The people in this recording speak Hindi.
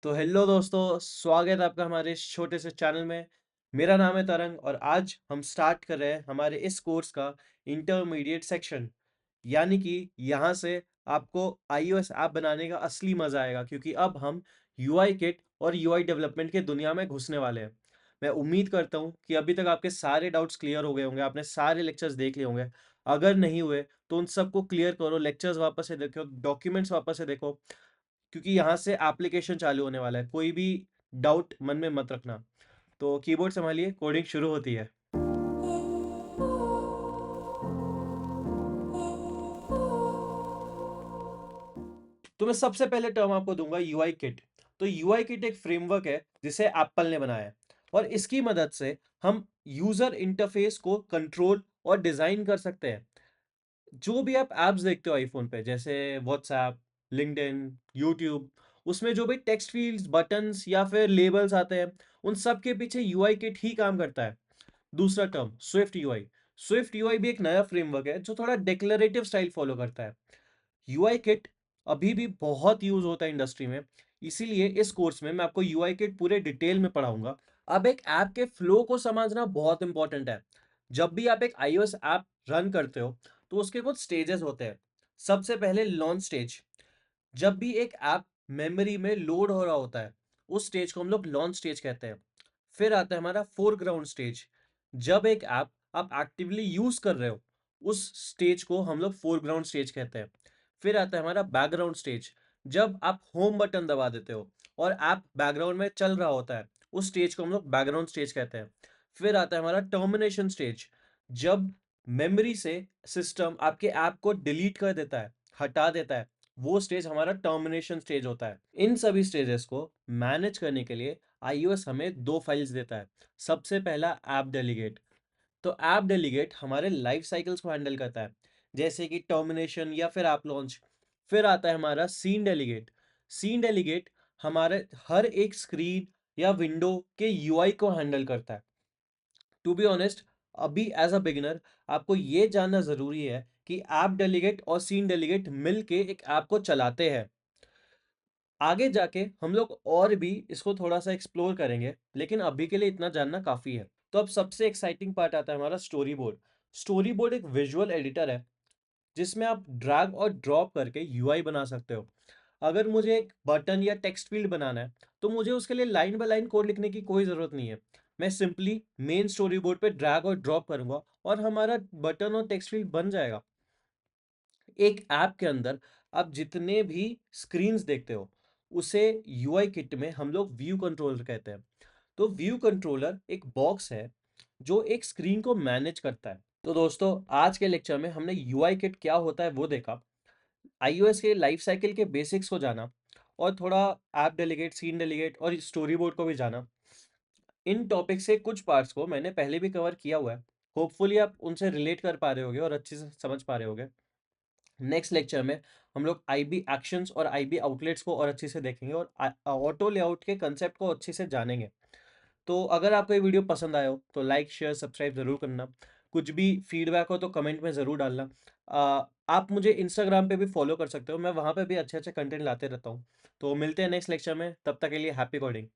तो हेलो दोस्तों, स्वागत है आपका हमारे इस छोटे से चैनल में। मेरा नाम है तरंग और आज हम स्टार्ट कर रहे हैं हमारे इस कोर्स का इंटरमीडिएट सेक्शन। यानी कि यहाँ से आपको iOS ऐप बनाने का असली मज़ा आएगा, क्योंकि अब हम यूआई किट और यूआई डेवलपमेंट की दुनिया में घुसने वाले हैं। मैं उम्मीद करता हूँ कि अभी तक आपके सारे डाउट्स क्लियर हो गए होंगे, आपने सारे लेक्चर्स देख लिए होंगे। अगर नहीं हुए तो उन सबको क्लियर करो, लेक्चर्स वापस से देखो, डॉक्यूमेंट्स वापस से देखो, क्योंकि यहाँ से एप्लीकेशन चालू होने वाला है। कोई भी डाउट मन में मत रखना। तो कीबोर्ड संभालिए, कोडिंग शुरू होती है। तो मैं सबसे पहले टर्म आपको दूंगा यूआई किट। तो यूआई किट एक फ्रेमवर्क है जिसे एप्पल ने बनाया है, और इसकी मदद से हम यूजर इंटरफेस को कंट्रोल और डिजाइन कर सकते हैं। जो भी आप ऐप्स देखते हो आईफोन पे, जैसे व्हाट्सएप, लिंक्डइन, यूट्यूब, उसमें जो भी टेक्स्ट फील्ड्स, बटन्स या फिर लेबल्स आते हैं, उन सब के पीछे यूआई किट ही काम करता है। दूसरा term Swift UI. Swift UI भी एक नया फ्रेमवर्क है जो थोड़ा डिक्लेरेटिव स्टाइल फॉलो करता है। यूआई किट अभी भी बहुत यूज होता है इंडस्ट्री में, इसीलिए इस कोर्स में मैं आपको यूआई किट पूरे डिटेल में पढ़ाऊंगा। अब एक ऐप के फ्लो को समझना बहुत इंपॉर्टेंट है। जब भी आप एक iOS ऐप रन करते हो तो उसके कुछ स्टेजेस होते हैं। सबसे पहले लॉन्च स्टेज। जब भी एक ऐप मेमोरी में लोड हो रहा होता है, उस स्टेज को हम लोग लॉन्च स्टेज कहते हैं। फिर आता है हमारा फोरग्राउंड स्टेज। जब एक ऐप आप एक्टिवली यूज कर रहे हो, उस स्टेज को हम लोग फोरग्राउंड स्टेज कहते हैं। फिर आता है हमारा बैकग्राउंड स्टेज। जब आप होम बटन दबा देते हो और ऐप बैकग्राउंड में चल रहा होता है, उस स्टेज को हम लोग बैकग्राउंड स्टेज कहते हैं। फिर आता है हमारा टर्मिनेशन स्टेज। जब मेमोरी से सिस्टम आपके ऐप को डिलीट कर देता है, हटा देता है, वो स्टेज हमारा टर्मिनेशन स्टेज होता है। इन सभी स्टेजेस को मैनेज करने के लिए iOS हमें दो फाइल्स देता है। सबसे पहला ऐप डेलीगेट। तो ऐप डेलीगेट हमारे लाइफ साइकिल्स को हैंडल करता है, जैसे कि टर्मिनेशन या फिर ऐप लॉन्च। फिर आता है हमारा सीन डेलीगेट। सीन डेलीगेट हमारे हर एक स्क्रीन या विंडो के यूआई को हैंडल करता है। टू बी ऑनेस्ट, अभी एज अ बिगिनर आपको ये जानना जरूरी है कि ऐप डेलीगेट और सीन डेलीगेट मिलके एक ऐप को चलाते हैं। आगे जाके हम लोग और भी इसको थोड़ा सा एक्सप्लोर करेंगे, लेकिन अभी के लिए इतना जानना काफी है। तो अब सबसे एक्साइटिंग पार्ट आता है हमारा स्टोरी बोर्ड। स्टोरी बोर्ड एक विजुअल एडिटर है जिसमें आप ड्रैग और ड्रॉप करके यूआई बना सकते हो। अगर मुझे एक बटन या टेक्स्ट फील्ड बनाना है, तो मुझे उसके लिए लाइन बाय लाइन कोड लिखने की कोई ज़रूरत नहीं है। मैं सिंपली मेन स्टोरी बोर्ड पे ड्रैग और ड्रॉप करूंगा और हमारा बटन और टेक्स्ट फील्ड बन जाएगा। एक ऐप के अंदर आप जितने भी स्क्रीन्स देखते हो, उसे यूआई किट में हम लोग व्यू कंट्रोलर कहते हैं। तो व्यू कंट्रोलर एक बॉक्स है जो एक स्क्रीन को मैनेज करता है। तो दोस्तों, आज के लेक्चर में हमने यूआई किट क्या होता है वो देखा, iOS के लाइफ साइकिल के बेसिक्स को जाना, और थोड़ा ऐप डेलीगेट, सीन डेलीगेट और स्टोरी बोर्ड को भी जाना। इन टॉपिक से कुछ पार्ट्स को मैंने पहले भी कवर किया हुआ है। होपफुली आप उनसे रिलेट कर पा रहे होगे और अच्छे से समझ पा रहे होगे। नेक्स्ट लेक्चर में हम लोग आईबी एक्शंस और आईबी आउटलेट्स को और अच्छे से देखेंगे, और ऑटो लेआउट के कंसेप्ट को अच्छे से जानेंगे। तो अगर आपको ये वीडियो पसंद आया हो तो लाइक, शेयर, सब्सक्राइब ज़रूर करना। कुछ भी फीडबैक हो तो कमेंट में ज़रूर डालना। आप मुझे इंस्टाग्राम पे भी फॉलो कर सकते हो, मैं वहाँ पे भी अच्छे अच्छे कंटेंट लाते रहता हूँ। तो मिलते हैं नेक्स्ट लेक्चर में, तब तक के लिए हैप्पी कोडिंग।